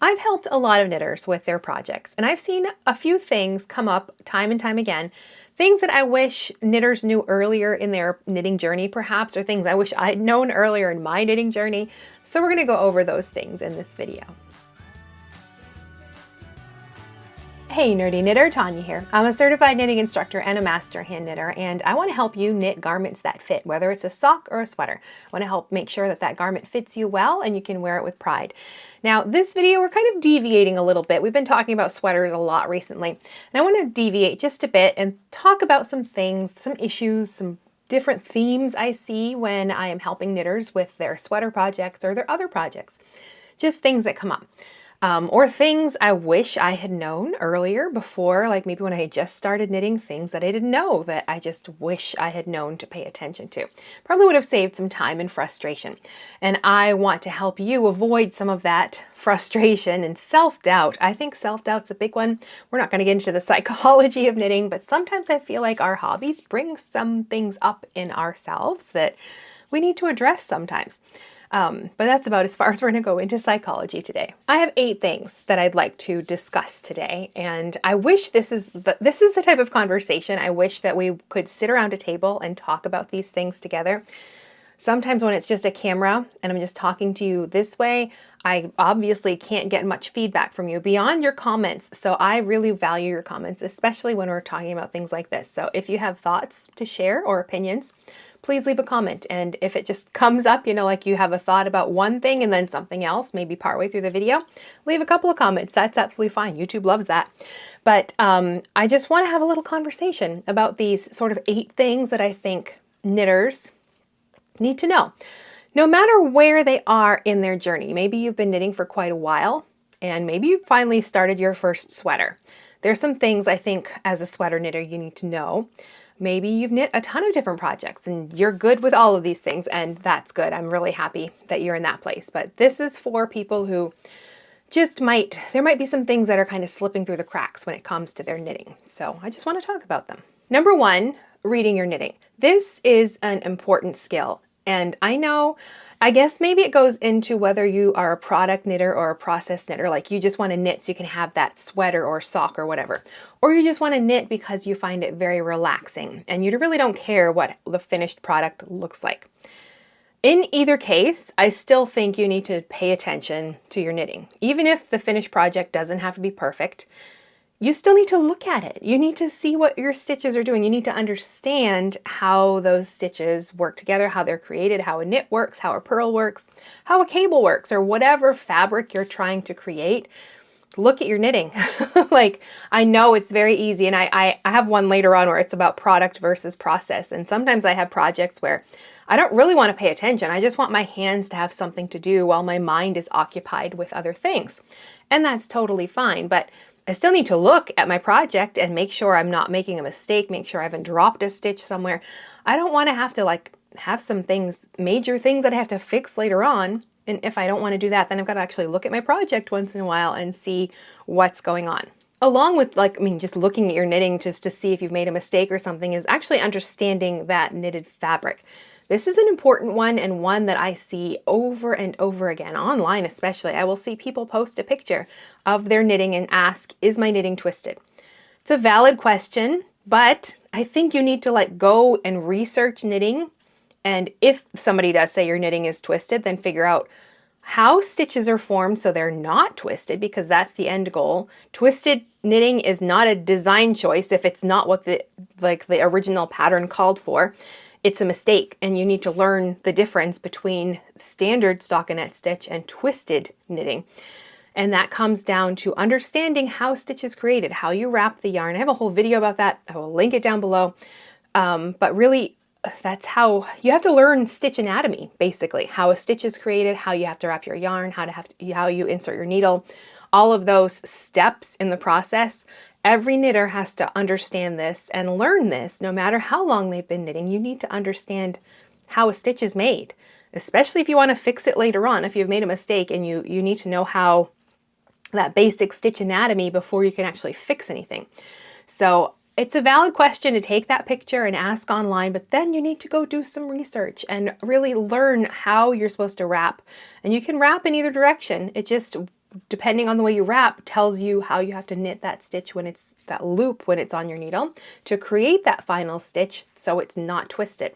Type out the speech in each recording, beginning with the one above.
I've helped a lot of knitters with their projects, and I've seen a few things come up time and time again. Things that I wish knitters knew earlier in their knitting journey, perhaps, or things I wish I'd known earlier in my knitting journey. So we're going to go over those things in this video. Hey nerdy knitter, Tanya here. I'm a certified knitting instructor and a master hand knitter, and I want to help you knit garments that fit, whether it's a sock or a sweater. I want to help make sure that that garment fits you well and you can wear it with pride. Now this video, we're kind of deviating a little bit. We've been talking about sweaters a lot recently, and I want to deviate just a bit and talk about some things, some issues, some different themes I see when I am helping knitters with their sweater projects or their other projects. Just things that come up. Or things I wish I had known earlier before, like maybe when I had just started knitting, things that I didn't know that I just wish I had known to pay attention to. Probably would have saved some time and frustration. And I want to help you avoid some of that frustration and self-doubt. I think self-doubt's a big one. We're not going to get into the psychology of knitting, but sometimes I feel like our hobbies bring some things up in ourselves that we need to address sometimes. But that's about as far as we're going to go into psychology today. I have 8 things that I'd like to discuss today, and I wish this is the type of conversation I wish that we could sit around a table and talk about these things together. Sometimes when it's just a camera and I'm just talking to you this way, I obviously can't get much feedback from you beyond your comments. So I really value your comments, especially when we're talking about things like this. So if you have thoughts to share or opinions, please leave a comment. And if it just comes up, you know, like you have a thought about one thing and then something else, maybe partway through the video, leave a couple of comments. That's absolutely fine. YouTube loves that. But I just want to have a little conversation about these sort of 8 things that I think knitters need to know. No matter where they are in their journey, maybe you've been knitting for quite a while and maybe you finally started your first sweater. There's some things I think as a sweater knitter you need to know. Maybe you've knit a ton of different projects and you're good with all of these things, and that's good. I'm really happy that you're in that place. But this is for people who just there might be some things that are kind of slipping through the cracks when it comes to their knitting. So I just want to talk about them. Number 1, reading your knitting. This is an important skill. And I guess maybe it goes into whether you are a product knitter or a process knitter, like you just want to knit so you can have that sweater or sock or whatever. Or you just want to knit because you find it very relaxing and you really don't care what the finished product looks like. In either case, I still think you need to pay attention to your knitting. Even if the finished project doesn't have to be perfect, you still need to look at it. You need to see what your stitches are doing. You need to understand how those stitches work together, how they're created, how a knit works, how a purl works, how a cable works, or whatever fabric you're trying to create. Look at your knitting. Like, I know it's very easy, and I have one later on where it's about product versus process. And sometimes I have projects where I don't really want to pay attention. I just want my hands to have something to do while my mind is occupied with other things. And that's totally fine. But I still need to look at my project and make sure I'm not making a mistake, make sure I haven't dropped a stitch somewhere. I don't want to have to have some things, major things that I have to fix later on. And if I don't want to do that, then I've got to actually look at my project once in a while and see what's going on. Along with just looking at your knitting just to see if you've made a mistake or something is actually understanding that knitted fabric. This is an important one, and one that I see over and over again, online especially. I will see people post a picture of their knitting and ask, is my knitting twisted? It's a valid question, but I think you need to go and research knitting. And if somebody does say your knitting is twisted, then figure out how stitches are formed so they're not twisted, because that's the end goal. Twisted knitting is not a design choice if it's not what the original pattern called for. It's a mistake, and you need to learn the difference between standard stockinette stitch and twisted knitting. And that comes down to understanding how stitch is created, how you wrap the yarn. I have a whole video about that. I will link it down below. But really, that's how you have to learn stitch anatomy, basically. How a stitch is created, how you have to wrap your yarn, how you insert your needle. All of those steps in the process. Every knitter has to understand this and learn this. No matter how long they've been knitting, you need to understand how a stitch is made, especially if you want to fix it later on. If you've made a mistake and you need to know how that basic stitch anatomy before you can actually fix anything. So it's a valid question to take that picture and ask online, but then you need to go do some research and really learn how you're supposed to wrap. And you can wrap in either direction. It just depending on the way you wrap, tells you how you have to knit that stitch when it's that loop when it's on your needle to create that final stitch so it's not twisted.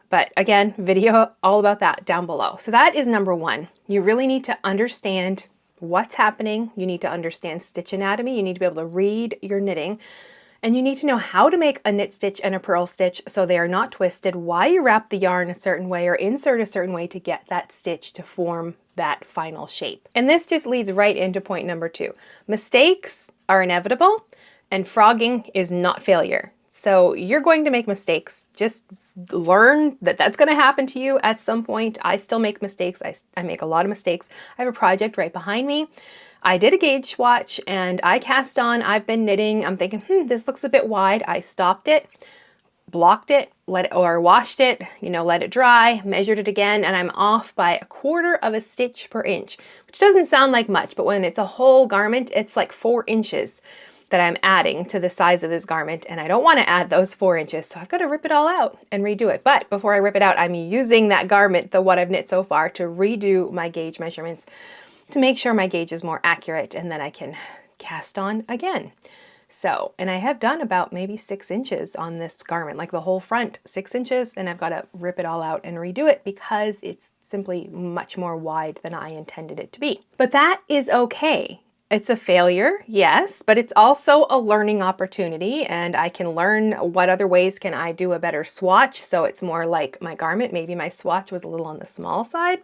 But again, video all about that down below. So that is number one. You really need to understand what's happening. You need to understand stitch anatomy. You need to be able to read your knitting. And you need to know how to make a knit stitch and a purl stitch so they are not twisted, why you wrap the yarn a certain way or insert a certain way to get that stitch to form that final shape. And this just leads right into point number two. Mistakes are inevitable and frogging is not failure. So you're going to make mistakes. Just learn that that's going to happen to you at some point. I still make mistakes. I make a lot of mistakes. I have a project right behind me. I did a gauge swatch and I cast on. I've been knitting. I'm thinking, this looks a bit wide. I stopped it, blocked it, washed it, let it dry, measured it again, and I'm off by 1/4 of a stitch per inch, which doesn't sound like much, but when it's a whole garment, it's like 4 inches that I'm adding to the size of this garment, and I don't want to add those 4 inches, so I've got to rip it all out and redo it. But before I rip it out, I'm using that garment, what I've knit so far, to redo my gauge measurements to make sure my gauge is more accurate, and then I can cast on again. So, and I have done about maybe 6 inches on this garment, like the whole front, 6 inches, and I've got to rip it all out and redo it because it's simply much more wide than I intended it to be. But that is okay. It's a failure, yes, but it's also a learning opportunity, and I can learn what other ways can I do a better swatch so it's more like my garment. Maybe my swatch was a little on the small side.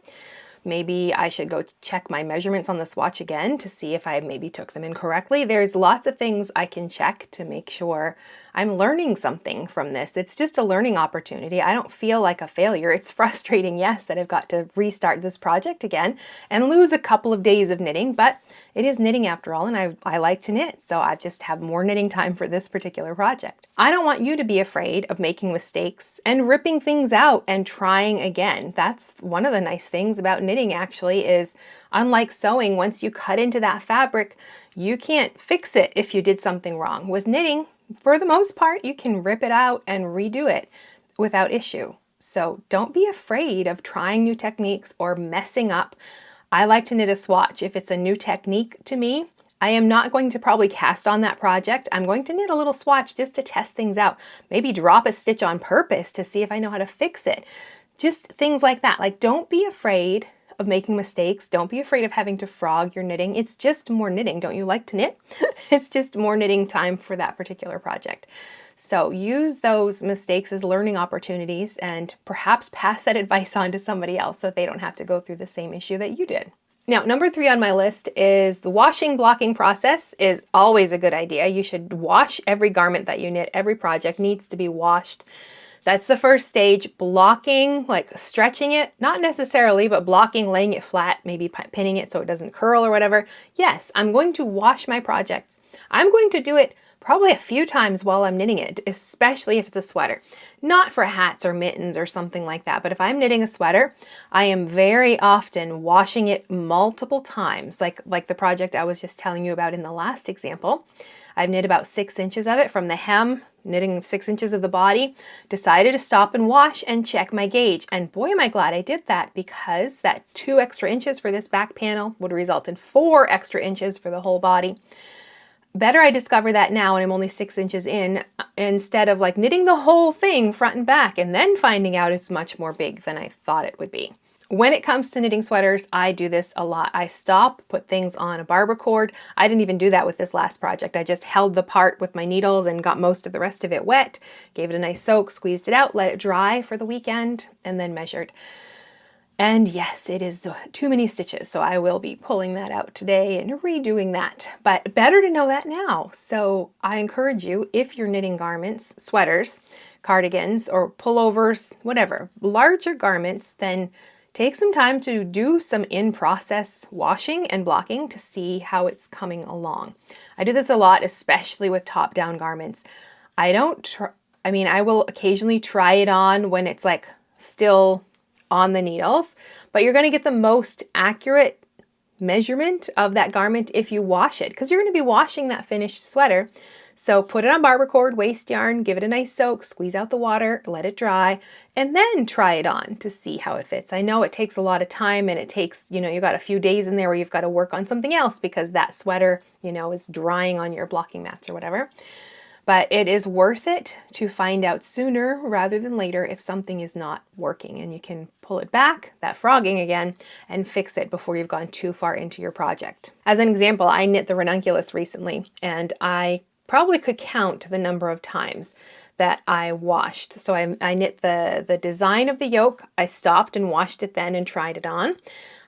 Maybe I should go check my measurements on the swatch again to see if I maybe took them incorrectly. There's lots of things I can check to make sure I'm learning something from this. It's just a learning opportunity. I don't feel like a failure. It's frustrating, yes, that I've got to restart this project again and lose a couple of days of knitting, but it is knitting after all, and I like to knit, so I just have more knitting time for this particular project. I don't want you to be afraid of making mistakes and ripping things out and trying again. That's one of the nice things about knitting, actually, is unlike sewing, once you cut into that fabric, you can't fix it if you did something wrong. With knitting, for the most part, you can rip it out and redo it without issue. So don't be afraid of trying new techniques or messing up. I like to knit a swatch. If it's a new technique to me, I am not going to probably cast on that project. I'm going to knit a little swatch just to test things out. Maybe drop a stitch on purpose to see if I know how to fix it. Just things like that. Like, don't be afraid of making mistakes. Don't be afraid of having to frog your knitting. It's just more knitting. Don't you like to knit? It's just more knitting time for that particular project. So use those mistakes as learning opportunities and perhaps pass that advice on to somebody else so they don't have to go through the same issue that you did. Now, number 3 on my list is the washing blocking process is always a good idea. You should wash every garment that you knit. Every project needs to be washed. That's the first stage. Blocking, like stretching it, not necessarily, but blocking, laying it flat, maybe pinning it so it doesn't curl or whatever. Yes, I'm going to wash my projects. I'm going to do it probably a few times while I'm knitting it, especially if it's a sweater. Not for hats or mittens or something like that, but if I'm knitting a sweater, I am very often washing it multiple times, like the project I was just telling you about in the last example. I've knit about 6 inches of it from the hem, knitting 6 inches of the body, decided to stop and wash and check my gauge. And boy, am I glad I did that, because that 2 extra inches for this back panel would result in 4 extra inches for the whole body. Better I discover that now and I'm only 6 inches in, instead of like knitting the whole thing front and back and then finding out it's much more big than I thought it would be. When it comes to knitting sweaters, I do this a lot. I stop, put things on a barber cord. I didn't even do that with this last project. I just held the part with my needles and got most of the rest of it wet, gave it a nice soak, squeezed it out, let it dry for the weekend, and then measured. And yes, it is too many stitches, so I will be pulling that out today and redoing that. But better to know that now. So I encourage you, if you're knitting garments, sweaters, cardigans, or pullovers, whatever, larger garments, then take some time to do some in-process washing and blocking to see how it's coming along. I do this a lot, especially with top-down garments. I will occasionally try it on when it's like still on the needles, but you're going to get the most accurate measurement of that garment if you wash it, because you're going to be washing that finished sweater. So put it on barber cord, waste yarn, give it a nice soak, squeeze out the water, let it dry, and then try it on to see how it fits. I know it takes a lot of time, and it takes, you got a few days in there where you've got to work on something else because that sweater, is drying on your blocking mats or whatever. But it is worth it to find out sooner rather than later if something is not working, and you can pull it back, that frogging again, and fix it before you've gone too far into your project. As an example, I knit the ranunculus recently, and I probably could count the number of times that I washed. So I knit the design of the yoke, I stopped and washed it then and tried it on.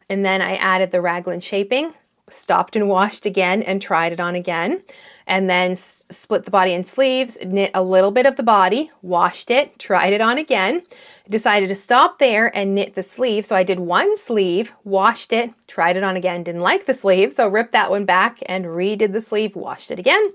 And then I added the raglan shaping, stopped and washed again and tried it on again. And then split the body in sleeves, knit a little bit of the body, washed it, tried it on again, decided to stop there and knit the sleeve. So I did one sleeve, washed it, tried it on again, didn't like the sleeve, so ripped that one back and redid the sleeve, washed it again,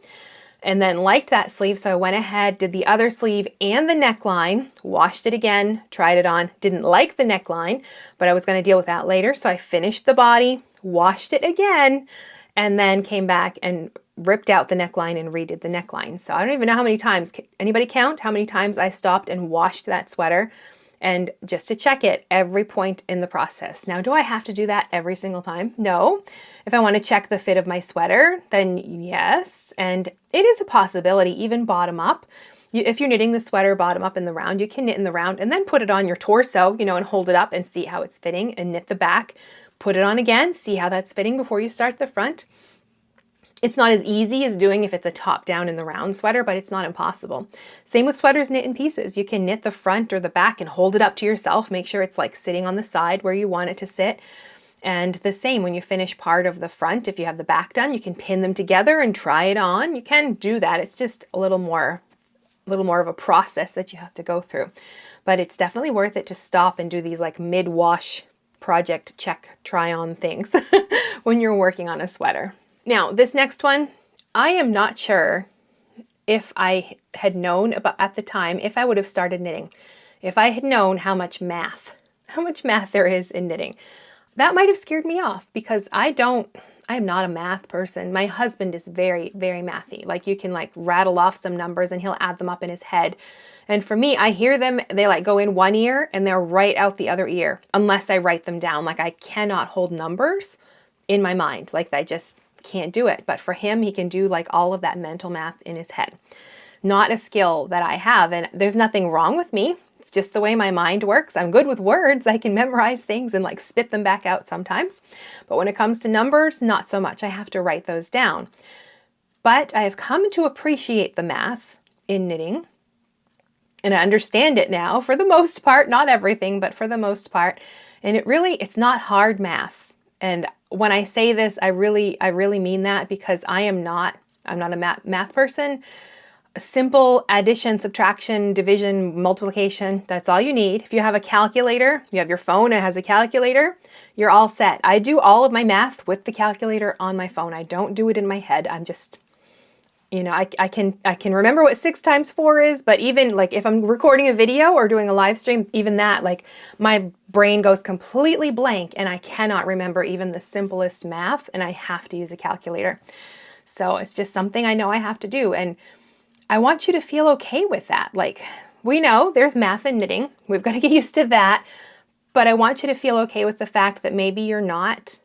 and then liked that sleeve. So I went ahead, did the other sleeve and the neckline, washed it again, tried it on, didn't like the neckline, but I was going to deal with that later. So I finished the body, washed it again, and then came back and ripped out the neckline and redid the neckline. So I don't even know how many times, anybody count how many times I stopped and washed that sweater, and just to check it every point in the process. Now, do I have to do that every single time? No. If I want to check the fit of my sweater, then yes. And it is a possibility, even bottom up. If you're knitting the sweater bottom up in the round, you can knit in the round and then put it on your torso, and hold it up and see how it's fitting, and knit the back, put it on again, see how that's fitting before you start the front. It's not as easy as doing if it's a top down in the round sweater, but it's not impossible. Same with sweaters knit in pieces. You can knit the front or the back and hold it up to yourself. Make sure it's like sitting on the side where you want it to sit. And the same when you finish part of the front, if you have the back done, you can pin them together and try it on. You can do that. It's just a little more of a process that you have to go through. But it's definitely worth it to stop and do these like mid-wash project check try on things when you're working on a sweater. Now, this next one, I am not sure if I had known about at the time, if I would have started knitting, if I had known how much math there is in knitting. That might have scared me off because I am not a math person. My husband is very, very mathy. Like you can like rattle off some numbers and he'll add them up in his head. And for me, I hear them, they like go in one ear and they're right out the other ear unless I write them down. Like I cannot hold numbers in my mind. Like I just can't do it. But for him, he can do like all of that mental math in his head. Not a skill that I have, and there's nothing wrong with me. It's just the way my mind works. I'm good with words. I can memorize things and like spit them back out sometimes. But when it comes to numbers, not so much. I have to write those down. But I have come to appreciate the math in knitting, and I understand it now for the most part, not everything, but for the most part. And it's not hard math. And when I say this, I really mean that because I'm not a math person. Simple addition, subtraction, division, multiplication, that's all you need. If you have a calculator, you have your phone, it has a calculator, you're all set. I do all of my math with the calculator on my phone. I don't do it in my head. I'm just, I can remember what 6 times 4 is, but even like if I'm recording a video or doing a live stream, even that, like my brain goes completely blank and I cannot remember even the simplest math, and I have to use a calculator. So it's just something I know I have to do. And I want you to feel okay with that. Like, we know there's math in knitting. We've got to get used to that. But I want you to feel okay with the fact that maybe you're not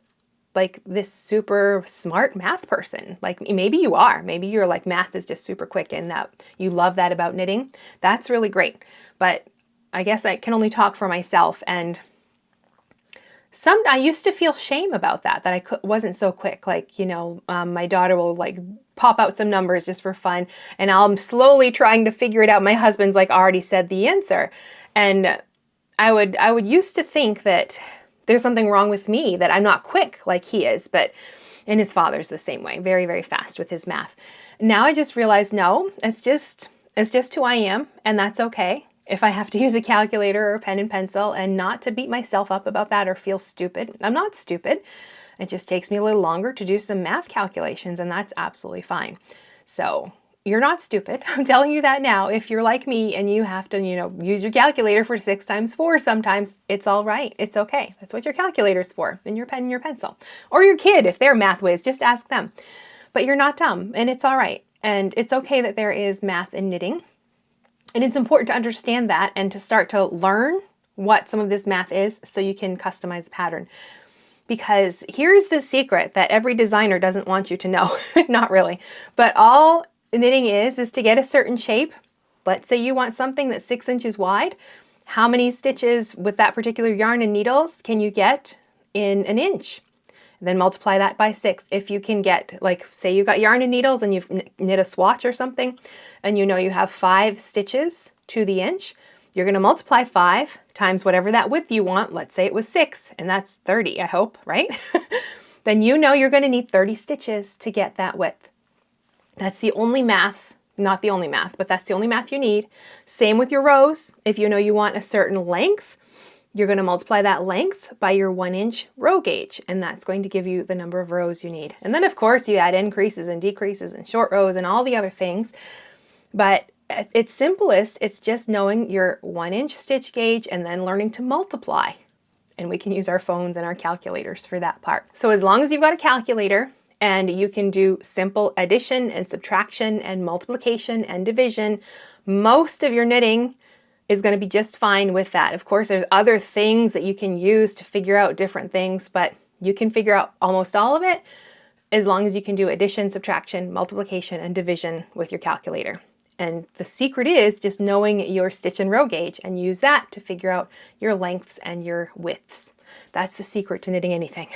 like this super smart math person. Like maybe you are. Maybe you're like math is just super quick and that you love that about knitting. That's really great. But I guess I can only talk for myself, and I used to feel shame about that I wasn't so quick. Like, my daughter will like pop out some numbers just for fun, and I'm slowly trying to figure it out. My husband's like already said the answer. And I would used to think that there's something wrong with me, that I'm not quick like he is, and his father's the same way, very, very fast with his math. Now I just realized, no, it's just who I am, and that's okay. If I have to use a calculator or a pen and pencil, and not to beat myself up about that or feel stupid. I'm not stupid. It just takes me a little longer to do some math calculations, and that's absolutely fine. So you're not stupid. I'm telling you that now. If you're like me and you have to, use your calculator for 6 times 4 sometimes, it's all right. It's okay. That's what your calculator's for, and your pen and your pencil. Or your kid, if they're math whiz, just ask them. But you're not dumb, and it's all right. And it's okay that there is math in knitting. And it's important to understand that and to start to learn what some of this math is so you can customize the pattern. Because here's the secret that every designer doesn't want you to know. Not really. But all knitting is to get a certain shape. Let's say you want something that's 6 inches wide. How many stitches with that particular yarn and needles can you get in an inch? Then multiply that by 6. If you can get, like, say you've got yarn and needles and you've knit a swatch or something, and you know you have 5 stitches to the inch, you're going to multiply 5 times whatever that width you want. Let's say it was 6, and that's 30, I hope, right? Then you know you're going to need 30 stitches to get that width. That's the only math, not the only math, but that's the only math you need. Same with your rows. If you know you want a certain length, you're going to multiply that length by your 1-inch row gauge, and that's going to give you the number of rows you need. And then, of course, you add increases and decreases and short rows and all the other things. But at its simplest, it's just knowing your 1-inch stitch gauge and then learning to multiply. And we can use our phones and our calculators for that part. So as long as you've got a calculator and you can do simple addition and subtraction and multiplication and division, most of your knitting is going to be just fine with that. Of course, there's other things that you can use to figure out different things, but you can figure out almost all of it as long as you can do addition, subtraction, multiplication, and division with your calculator. And the secret is just knowing your stitch and row gauge and use that to figure out your lengths and your widths. That's the secret to knitting anything.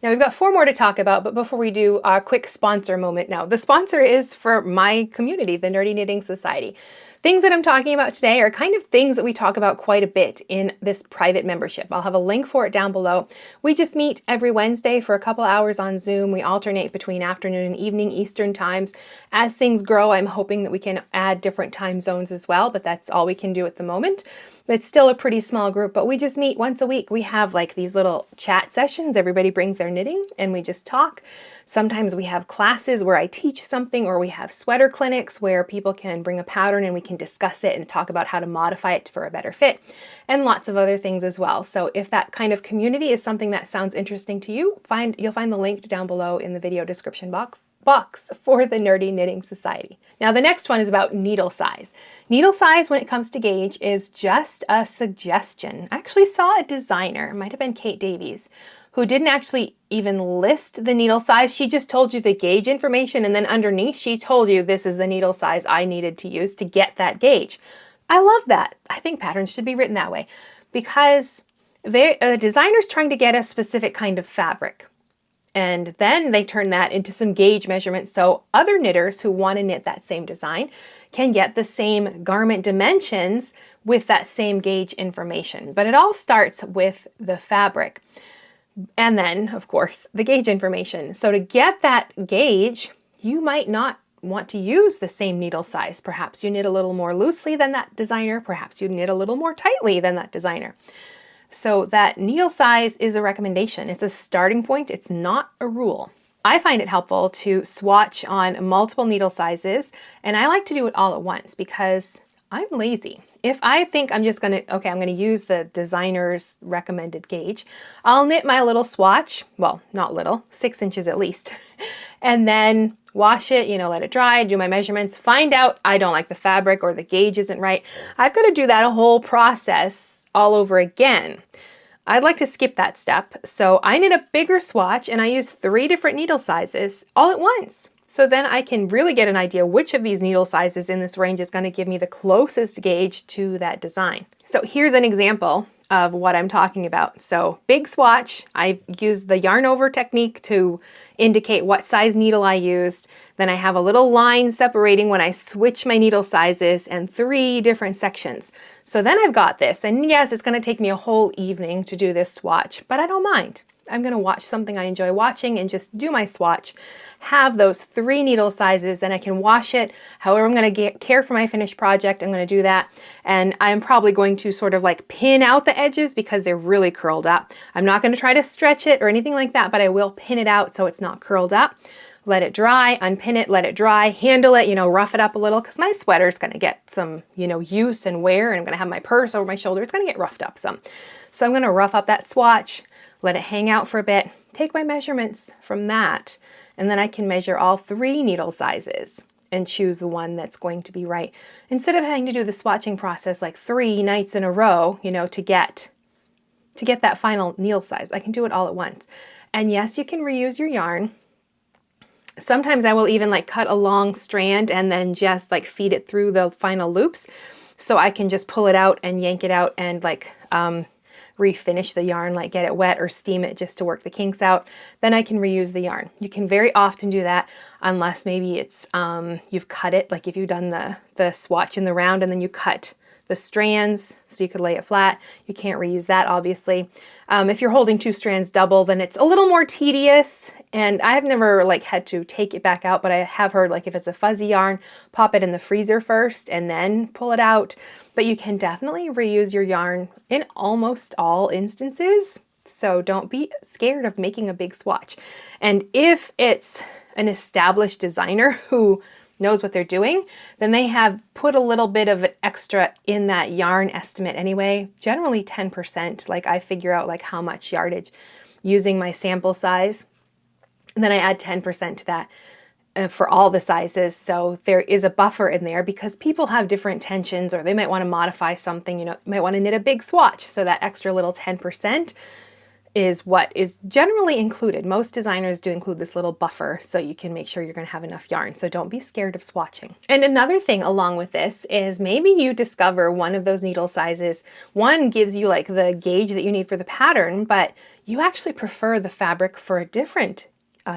Now we've got 4 more to talk about, but before we do, a quick sponsor moment now. The sponsor is for my community, the Nerdy Knitting Society. Things that I'm talking about today are kind of things that we talk about quite a bit in this private membership. I'll have a link for it down below. We just meet every Wednesday for a couple hours on Zoom. We alternate between afternoon and evening Eastern times. As things grow, I'm hoping that we can add different time zones as well, but that's all we can do at the moment. It's still a pretty small group, but we just meet once a week. We have like these little chat sessions. Everybody brings their knitting and we just talk. Sometimes we have classes where I teach something, or we have sweater clinics where people can bring a pattern and we can discuss it and talk about how to modify it for a better fit, and lots of other things as well. So if that kind of community is something that sounds interesting to you, you'll find the link down below in the video description box for the Nerdy Knitting Society. Now the next one is about needle size. Needle size when it comes to gauge is just a suggestion. I actually saw a designer, it might have been Kate Davies, who didn't actually even list the needle size. She just told you the gauge information, and then underneath she told you this is the needle size I needed to use to get that gauge. I love that. I think patterns should be written that way because a designer's trying to get a specific kind of fabric. And then they turn that into some gauge measurements so other knitters who want to knit that same design can get the same garment dimensions with that same gauge information. But it all starts with the fabric. And then, of course, the gauge information. So to get that gauge, you might not want to use the same needle size. Perhaps you knit a little more loosely than that designer. Perhaps you knit a little more tightly than that designer. So that needle size is a recommendation. It's a starting point. It's not a rule. I find it helpful to swatch on multiple needle sizes, and I like to do it all at once because I'm lazy. If I think I'm just I'm gonna use the designer's recommended gauge, I'll knit my little swatch, well, not little, 6 inches at least, and then wash it, let it dry, do my measurements, find out I don't like the fabric or the gauge isn't right. I've got to do that whole process all over again. I'd like to skip that step, so I knit a bigger swatch and I use 3 different needle sizes all at once. So then I can really get an idea which of these needle sizes in this range is going to give me the closest gauge to that design. So here's an example of what I'm talking about. So big swatch, I use the yarn over technique to indicate what size needle I used. Then I have a little line separating when I switch my needle sizes and 3 different sections. So then I've got this, and yes, it's going to take me a whole evening to do this swatch, but I don't mind. I'm going to watch something I enjoy watching and just do my swatch, have those 3 needle sizes, then I can wash it. However I'm going to care for my finished project, I'm going to do that. And I'm probably going to sort of like pin out the edges because they're really curled up. I'm not going to try to stretch it or anything like that, but I will pin it out so it's not curled up. Let it dry, unpin it, let it dry, handle it, rough it up a little because my sweater's going to get some, use and wear, and I'm going to have my purse over my shoulder. It's going to get roughed up some. So I'm going to rough up that swatch, let it hang out for a bit, take my measurements from that, and then I can measure all 3 needle sizes and choose the one that's going to be right. Instead of having to do the swatching process like 3 nights in a row, you know, to get that final needle size, I can do it all at once. And yes, you can reuse your yarn. Sometimes I will even like cut a long strand and then just like feed it through the final loops, so I can just pull it out and yank it out and like refinish the yarn, like get it wet or steam it just to work the kinks out. Then I can reuse the yarn. You can very often do that unless maybe it's you've cut it, like if you've done the swatch in the round and then you cut the strands so you could lay it flat. You can't reuse that, obviously. If you're holding 2 strands double, then it's a little more tedious, and I've never like had to take it back out, but I have heard like if it's a fuzzy yarn, pop it in the freezer first and then pull it out. But you can definitely reuse your yarn in almost all instances, so don't be scared of making a big swatch. And if it's an established designer who knows what they're doing, then they have put a little bit of an extra in that yarn estimate anyway, generally 10%. Like I figure out like how much yardage using my sample size, and then I add 10% to that for all the sizes. So there is a buffer in there because people have different tensions, or they might want to modify something, you know, might want to knit a big swatch. So that extra little 10% is what is generally included. Most designers do include this little buffer so you can make sure you're going to have enough yarn. So don't be scared of swatching. And another thing along with this is maybe you discover one of those needle sizes. One gives you like the gauge that you need for the pattern, but you actually prefer the fabric for a different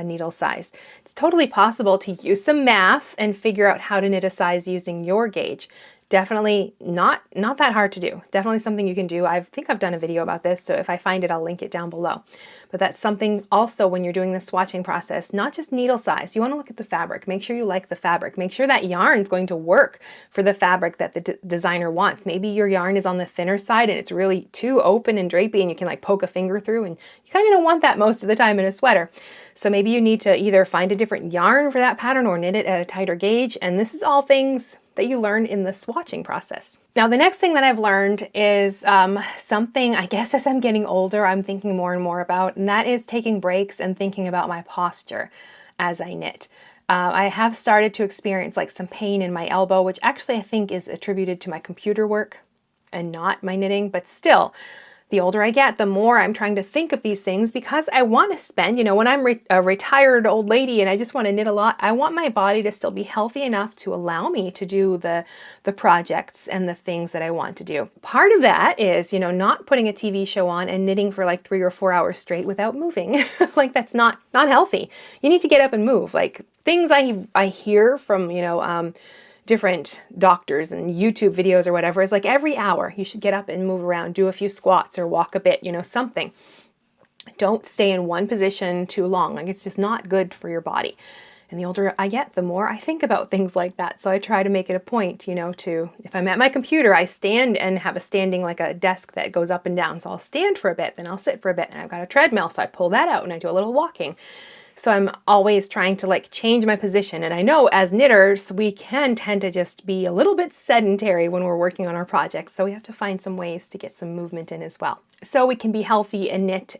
needle size. It's totally possible to use some math and figure out how to knit a size using your gauge. Definitely not that hard to do. Definitely something you can do. I think I've done a video about this, so if I find it, I'll link it down below. But that's something also when you're doing the swatching process, not just needle size. You want to look at the fabric. Make sure you like the fabric. Make sure that yarn is going to work for the fabric that the designer wants. Maybe your yarn is on the thinner side and it's really too open and drapey and you can like poke a finger through, and you kind of don't want that most of the time in a sweater. So maybe you need to either find a different yarn for that pattern or knit it at a tighter gauge. And this is all things that you learn in the swatching process. Now, the next thing that I've learned is something, I guess as I'm getting older, I'm thinking more and more about, and that is taking breaks and thinking about my posture as I knit. I have started to experience like some pain in my elbow, which actually I think is attributed to my computer work and not my knitting, but still, the older I get, the more I'm trying to think of these things because I want to spend, you know, when I'm a retired old lady and I just want to knit a lot, I want my body to still be healthy enough to allow me to do the projects and the things that I want to do. Part of that is, you know, not putting a TV show on and knitting for like 3 or 4 hours straight without moving. Like that's not healthy. You need to get up and move. Like things I hear from, you know, different doctors and YouTube videos or whatever is like every hour you should get up and move around, do a few squats or walk a bit, you know, something. Don't stay in one position too long. Like it's just not good for your body. And the older I get, the more I think about things like that. So I try to make it a point, you know, to, if I'm at my computer, I stand and have a standing, like a desk that goes up and down. So I'll stand for a bit, then I'll sit for a bit, and I've got a treadmill. So I pull that out and I do a little walking. So I'm always trying to like change my position. And I know as knitters, we can tend to just be a little bit sedentary when we're working on our projects. So we have to find some ways to get some movement in as well. So we can be healthy and knit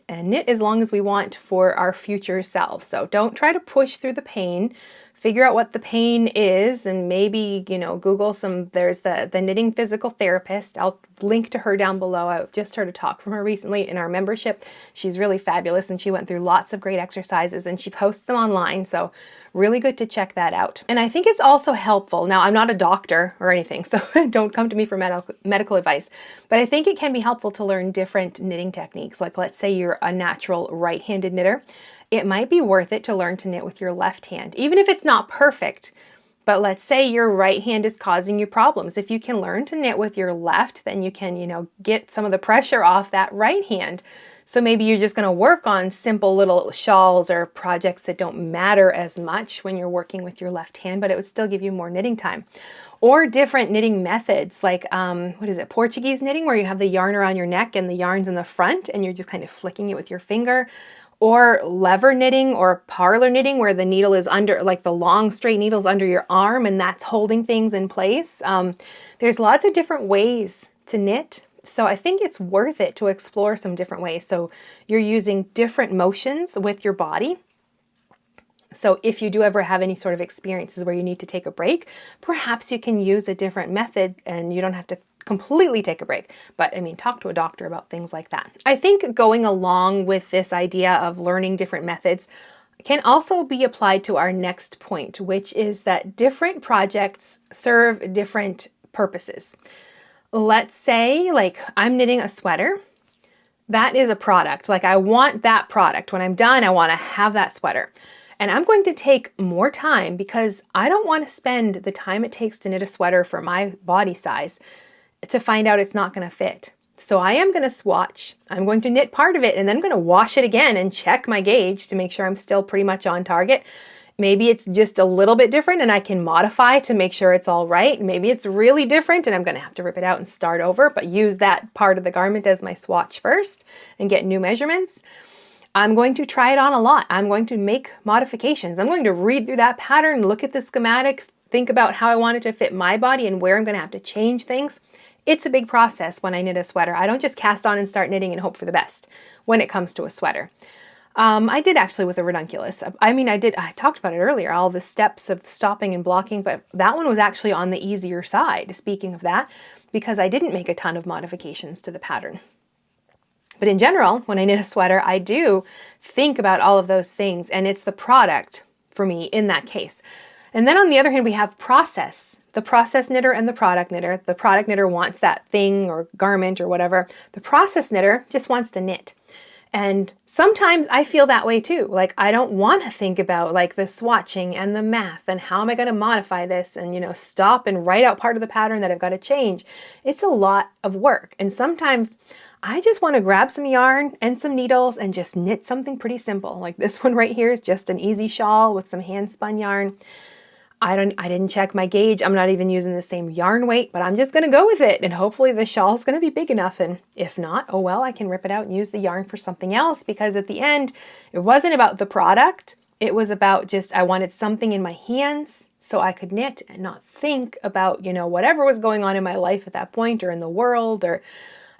as long as we want for our future selves. So don't try to push through the pain. Figure out what the pain is, and maybe, you know, Google there's the knitting physical therapist. I'll link to her down below. I just heard a talk from her recently in our membership. She's really fabulous, and she went through lots of great exercises and she posts them online. So really good to check that out. And I think it's also helpful. Now, I'm not a doctor or anything, so don't come to me for medical advice, but I think it can be helpful to learn different knitting techniques. Like let's say you're a natural right-handed knitter. It might be worth it to learn to knit with your left hand, even if it's not perfect. But let's say your right hand is causing you problems. If you can learn to knit with your left, then you can, you know, get some of the pressure off that right hand. So maybe you're just going to work on simple little shawls or projects that don't matter as much when you're working with your left hand, but it would still give you more knitting time. Or different knitting methods like, Portuguese knitting, where you have the yarn around your neck and the yarn's in the front and you're just kind of flicking it with your finger. Or lever knitting or parlor knitting, where the needle is under, like the long straight needle's under your arm and that's holding things in place. There's lots of different ways to knit. So I think it's worth it to explore some different ways. So you're using different motions with your body So if you do ever have any sort of experiences where you need to take a break, perhaps you can use a different method and you don't have to completely take a break. But I mean, talk to a doctor about things like that. I think going along with this idea of learning different methods can also be applied to our next point, which is that different projects serve different purposes. Let's say, like, I'm knitting a sweater. That is a product. Like, I want that product. When I'm done, I want to have that sweater. And I'm going to take more time because I don't want to spend the time it takes to knit a sweater for my body size to find out it's not going to fit. So I am going to swatch. I'm going to knit part of it and then I'm going to wash it again and check my gauge to make sure I'm still pretty much on target. Maybe it's just a little bit different and I can modify to make sure it's all right. Maybe it's really different and I'm going to have to rip it out and start over, but use that part of the garment as my swatch first and get new measurements. I'm going to try it on a lot. I'm going to make modifications. I'm going to read through that pattern, look at the schematic, think about how I want it to fit my body and where I'm going to have to change things. It's a big process when I knit a sweater. I don't just cast on and start knitting and hope for the best when it comes to a sweater. I did actually with a ranunculus. I talked about it earlier, all the steps of stopping and blocking, but that one was actually on the easier side, speaking of that, because I didn't make a ton of modifications to the pattern. But in general, when I knit a sweater, I do think about all of those things, and it's the product for me in that case. And then on the other hand, we have process. The process knitter and the product knitter. The product knitter wants that thing or garment or whatever. The process knitter just wants to knit. And sometimes I feel that way too. Like, I don't want to think about like the swatching and the math and how am I going to modify this and, stop and write out part of the pattern that I've got to change. It's a lot of work. And sometimes I just want to grab some yarn and some needles and just knit something pretty simple. Like this one right here is just an easy shawl with some hand spun yarn. I didn't check my gauge. I'm not even using the same yarn weight, but I'm just going to go with it. And hopefully the shawl is going to be big enough. And if not, oh well, I can rip it out and use the yarn for something else, because at the end, it wasn't about the product. It was about just, I wanted something in my hands so I could knit and not think about, whatever was going on in my life at that point or in the world, or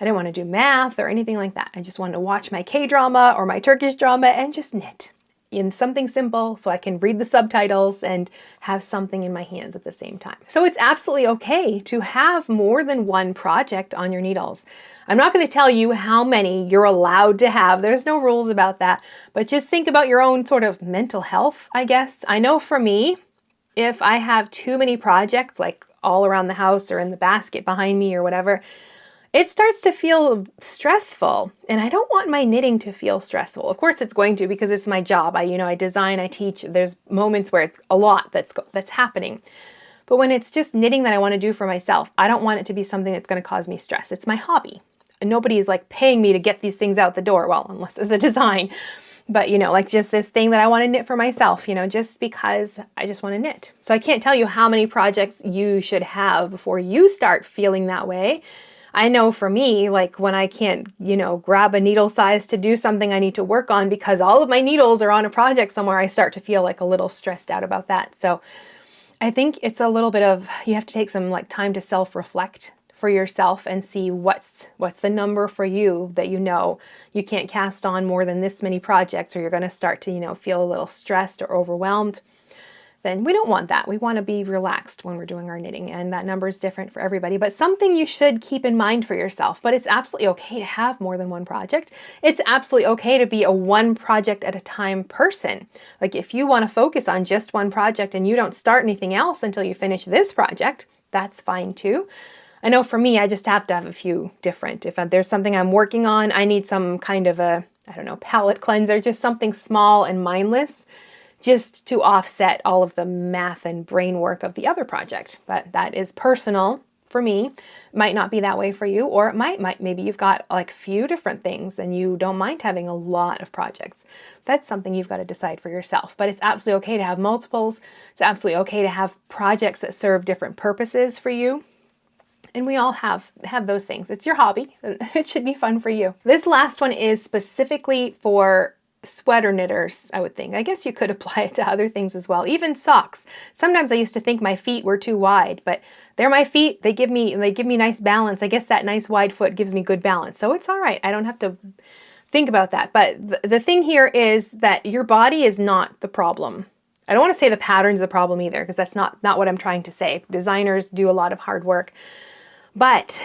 I didn't want to do math or anything like that. I just wanted to watch my K-drama or my Turkish drama and just knit in something simple so I can read the subtitles and have something in my hands at the same time. So it's absolutely okay to have more than one project on your needles. I'm not going to tell you how many you're allowed to have. There's no rules about that, but just think about your own sort of mental health, I guess. I know for me, if I have too many projects like all around the house or in the basket behind me or whatever, it starts to feel stressful, and I don't want my knitting to feel stressful. Of course it's going to, because it's my job. I design, I teach. There's moments where it's a lot that's happening. But when it's just knitting that I want to do for myself, I don't want it to be something that's going to cause me stress. It's my hobby. And nobody is like paying me to get these things out the door. Well, unless it's a design. But like just this thing that I want to knit for myself, just because I just want to knit. So I can't tell you how many projects you should have before you start feeling that way. I know for me, like when I can't, grab a needle size to do something I need to work on because all of my needles are on a project somewhere, I start to feel like a little stressed out about that. So I think it's a little bit of, you have to take some time to self-reflect for yourself and see what's the number for you that you can't cast on more than this many projects, or you're going to start to, feel a little stressed or overwhelmed. Then we don't want that. We want to be relaxed when we're doing our knitting, and that number is different for everybody, but something you should keep in mind for yourself. But it's absolutely okay to have more than one project. It's absolutely okay to be a one project at a time person. Like if you want to focus on just one project and you don't start anything else until you finish this project, that's fine too. I know for me, I just have to have a few different. If there's something I'm working on, I need some kind of a, palette cleanser, just something small and mindless, just to offset all of the math and brain work of the other project. But that is personal for me. It might not be that way for you, or it might maybe you've got like a few different things and you don't mind having a lot of projects. That's something you've got to decide for yourself. But it's absolutely okay to have multiples. It's absolutely okay to have projects that serve different purposes for you. And we all have those things. It's your hobby. It should be fun for you. This last one is specifically for sweater knitters, I would think. I guess you could apply it to other things as well. Even socks. Sometimes I used to think my feet were too wide, but they're my feet. They give me nice balance. I guess that nice wide foot gives me good balance. So it's all right. I don't have to think about that. But the thing here is that your body is not the problem. I don't want to say the pattern's the problem either, because that's not what I'm trying to say. Designers do a lot of hard work, but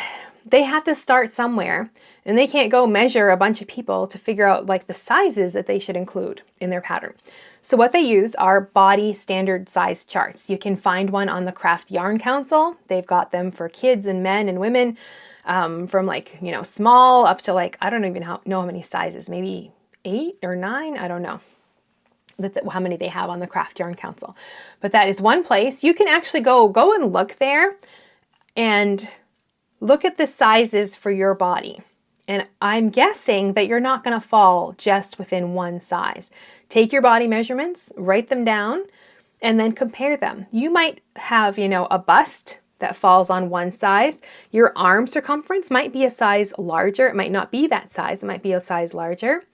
they have to start somewhere, and they can't go measure a bunch of people to figure out like the sizes that they should include in their pattern. So what they use are body standard size charts. You can find one on the Craft Yarn Council. They've got them for kids and men and women, from like, you know, small up to like, I don't even know how many sizes, maybe 8 or 9, I don't know how many they have on the Craft Yarn Council. But that is one place you can actually go and look there and look at the sizes for your body. And I'm guessing that you're not going to fall just within one size. Take your body measurements, write them down, and then compare them. You might have, you know, a bust that falls on one size. Your arm circumference might be a size larger. It might not be that size. It might be a size larger.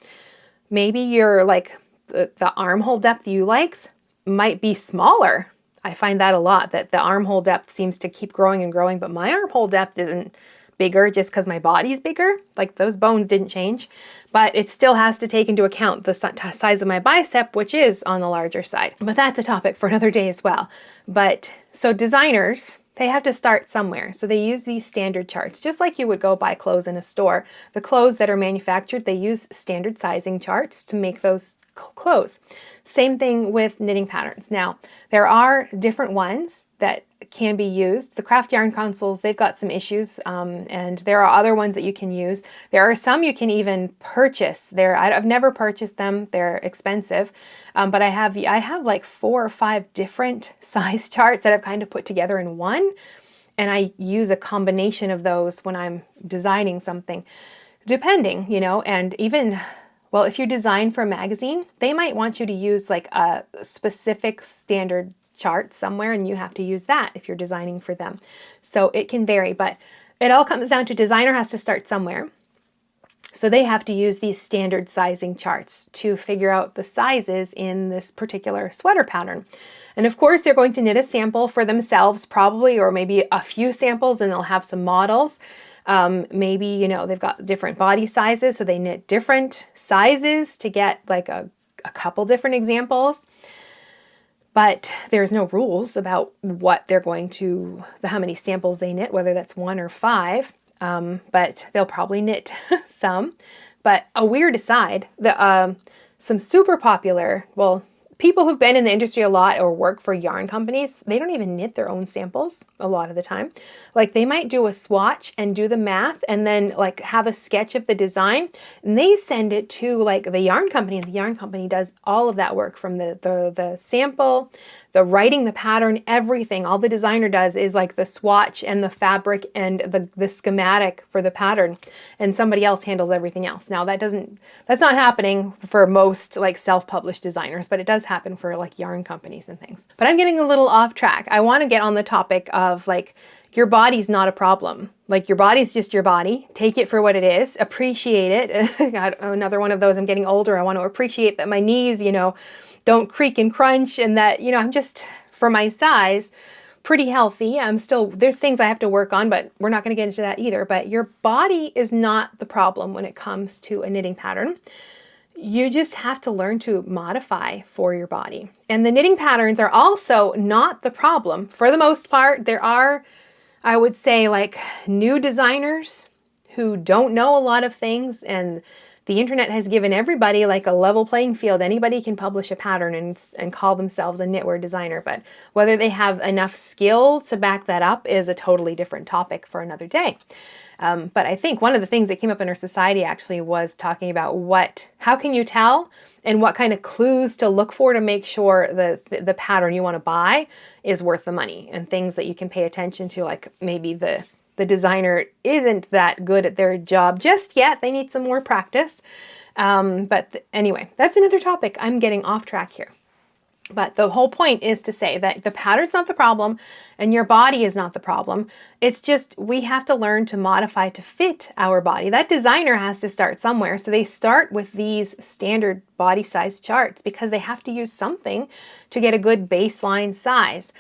Maybe your like the armhole depth you like might be smaller. I find that a lot, that the armhole depth seems to keep growing and growing, but my armhole depth isn't bigger just because my body's bigger. Like those bones didn't change, but it still has to take into account the size of my bicep, which is on the larger side. But that's a topic for another day as well. But so designers, they have to start somewhere. So they use these standard charts, just like you would go buy clothes in a store. The clothes that are manufactured, they use standard sizing charts to make those clothes. Same thing with knitting patterns. Now, there are different ones that can be used. The Craft Yarn Councils, they've got some issues, and there are other ones that you can use. There are some you can even purchase. I've never purchased them. They're expensive, but I have like 4 or 5 different size charts that I've kind of put together in one, and I use a combination of those when I'm designing something, depending, you know, and even. Well, if you design for a magazine, they might want you to use like a specific standard chart somewhere, and you have to use that if you're designing for them. So it can vary, but it all comes down to designer has to start somewhere. So they have to use these standard sizing charts to figure out the sizes in this particular sweater pattern. And of course, they're going to knit a sample for themselves probably, or maybe a few samples, and they'll have some models. Maybe, you know, they've got different body sizes, so they knit different sizes to get like a couple different examples. But there's no rules about what they're going to, how many samples they knit, whether that's 1 or 5. But they'll probably knit some. But a weird aside, some super popular, well, people who've been in the industry a lot or work for yarn companies, they don't even knit their own samples a lot of the time. Like they might do a swatch and do the math and then like have a sketch of the design, and they send it to like the yarn company, and the yarn company does all of that work from the sample, the writing, the pattern, everything. All the designer does is like the swatch and the fabric and the schematic for the pattern, and somebody else handles everything else. Now that's not happening for most like self-published designers, but it does happen for like yarn companies and things. But I'm getting a little off track. I want to get on the topic of like, your body's not a problem. Like your body's just your body. Take it for what it is. Appreciate it. Another one of those, I'm getting older. I want to appreciate that my knees, you know, don't creak and crunch, and that, you know, I'm just, for my size, pretty healthy. There's things I have to work on, but we're not going to get into that either. But your body is not the problem when it comes to a knitting pattern. You just have to learn to modify for your body. And the knitting patterns are also not the problem. For the most part, there are, I would say, like new designers who don't know a lot of things, and the internet has given everybody like a level playing field. Anybody can publish a pattern and call themselves a knitwear designer, but whether they have enough skill to back that up is a totally different topic for another day. But I think one of the things that came up in our society actually was talking about how can you tell and what kind of clues to look for to make sure the pattern you want to buy is worth the money, and things that you can pay attention to, like maybe the designer isn't that good at their job just yet. They need some more practice. Anyway, that's another topic. I'm getting off track here. But the whole point is to say that the pattern's not the problem and your body is not the problem. It's just we have to learn to modify to fit our body. That designer has to start somewhere. So they start with these standard body size charts because they have to use something to get a good baseline size.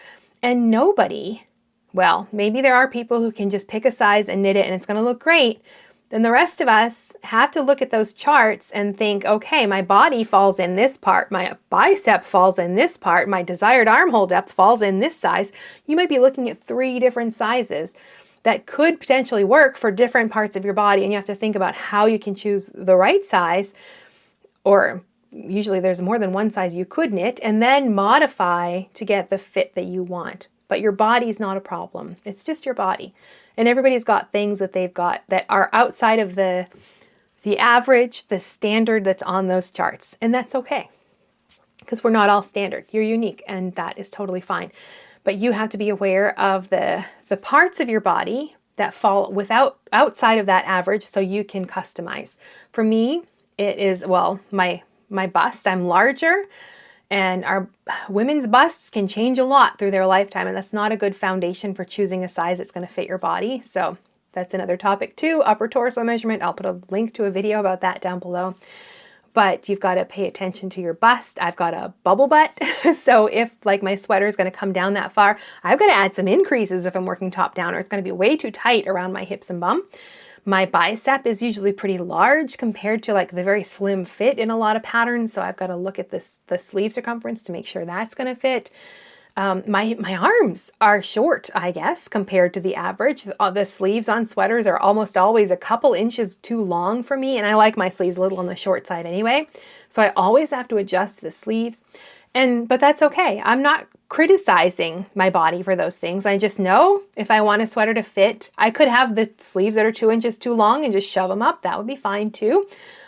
And nobody, well, maybe there are people who can just pick a size and knit it and it's going to look great. Then the rest of us have to look at those charts and think, okay, my body falls in this part, my bicep falls in this part, my desired armhole depth falls in this size. You might be looking at 3 different sizes that could potentially work for different parts of your body, and you have to think about how you can choose the right size, or usually there's more than one size you could knit, and then modify to get the fit that you want. But your body's not a problem. It's just your body. And everybody's got things that they've got that are outside of the average, the standard that's on those charts. And that's okay, because we're not all standard. You're unique, and that is totally fine. But you have to be aware of the parts of your body that fall outside of that average, so you can customize. For me, it is, well, my bust. I'm larger, and our women's busts can change a lot through their lifetime, and that's not a good foundation for choosing a size that's going to fit your body. So that's another topic too, upper torso measurement. I'll put a link to a video about that down below. But you've got to pay attention to your bust. I've got a bubble butt, so if like my sweater is going to come down that far, I've got to add some increases if I'm working top down, or it's going to be way too tight around my hips and bum. My bicep is usually pretty large compared to like the very slim fit in a lot of patterns, so I've got to look at the sleeve circumference to make sure that's going to fit. My arms are short, I guess, compared to the average. The sleeves on sweaters are almost always a couple inches too long for me, and I like my sleeves a little on the short side anyway, so I always have to adjust the sleeves. But that's okay. I'm not criticizing my body for those things. I just know if I want a sweater to fit, I could have the sleeves that are 2 inches too long and just shove them up. That would be fine too.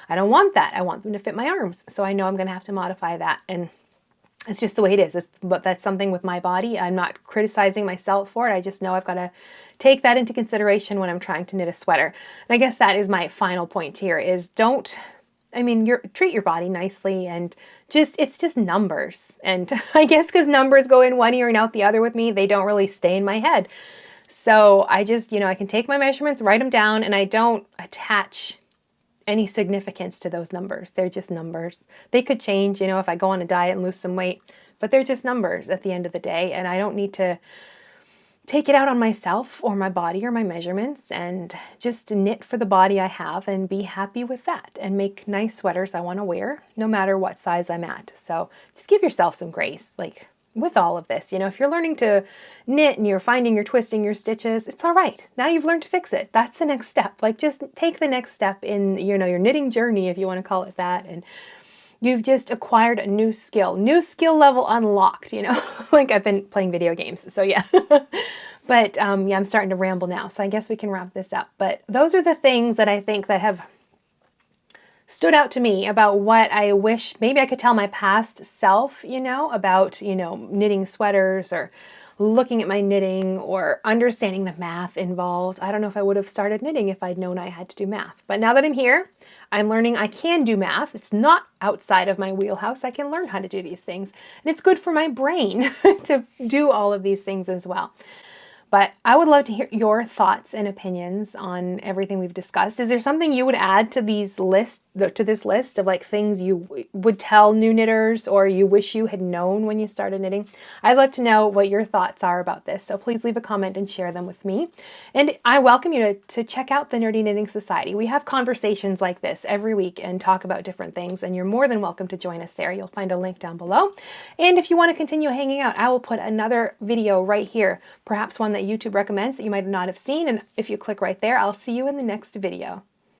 I don't want that. I want them to fit my arms. So I know I'm going to have to modify that. And it's just the way it is. But that's something with my body. I'm not criticizing myself for it. I just know I've got to take that into consideration when I'm trying to knit a sweater. And I guess that is my final point here is treat your body nicely, and it's just numbers. And I guess because numbers go in one ear and out the other with me, they don't really stay in my head. So I just, I can take my measurements, write them down, and I don't attach any significance to those numbers. They're just numbers. They could change, if I go on a diet and lose some weight, but they're just numbers at the end of the day. And I don't need to take it out on myself or my body or my measurements, and just knit for the body I have and be happy with that and make nice sweaters I want to wear no matter what size I'm at. So just give yourself some grace, like with all of this. If you're learning to knit and you're twisting your stitches, it's all right. Now you've learned to fix it. That's the next step. Like just take the next step in, your knitting journey, if you want to call it that. And you've just acquired a new skill level unlocked, like I've been playing video games. So yeah. But I'm starting to ramble now. So I guess we can wrap this up. But those are the things that I think that have stood out to me about what I wish maybe I could tell my past self, about, knitting sweaters or looking at my knitting or understanding the math involved. I don't know if I would have started knitting if I'd known I had to do math. But now that I'm here, I'm learning I can do math. It's not outside of my wheelhouse. I can learn how to do these things. And it's good for my brain to do all of these things as well. But I would love to hear your thoughts and opinions on everything we've discussed. Is there something you would add to this list of like things you would tell new knitters or you wish you had known when you started knitting? I'd love to know what your thoughts are about this. So please leave a comment and share them with me. And I welcome you to check out the Nerdy Knitting Society. We have conversations like this every week and talk about different things, and you're more than welcome to join us there. You'll find a link down below. And if you want to continue hanging out, I will put another video right here, perhaps one that YouTube recommends that you might not have seen. And if you click right there, I'll see you in the next video.